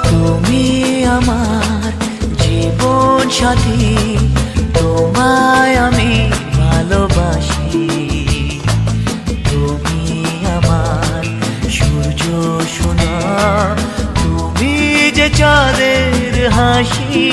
তুমি আমার জীবন সাথী, তোমায় আমি ভালোবাসি। তুমি আমার সূর্য সোনা, তুমি যে চাঁদের হাসি।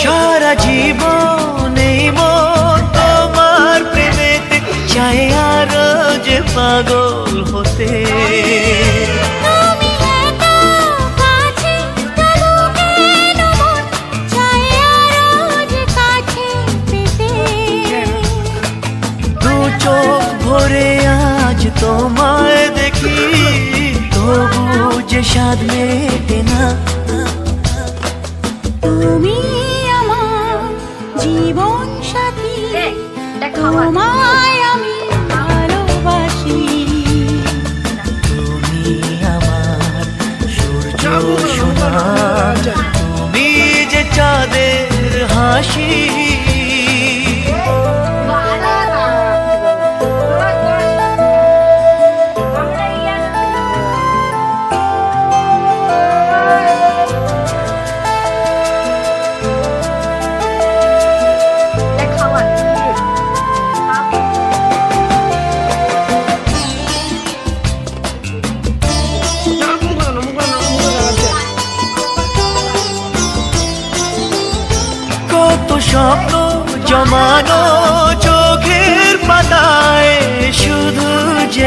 সারা জীবন এই মন তোমার প্রেমেতে চাই আরো যে পাগল হতে। দু চোখ ভরে আজ তোমায় দেখি, তবু যে স্বাদ মেটে না। তুমি আমার জীবন সাথী, তোমায় আমি ভালোবাসি। তুমি আমার সূর্য সোনা, তুমি যে চাঁদের হাসি। কত স্বপ্ন জমানো চোখের পাতায়, শুধু যে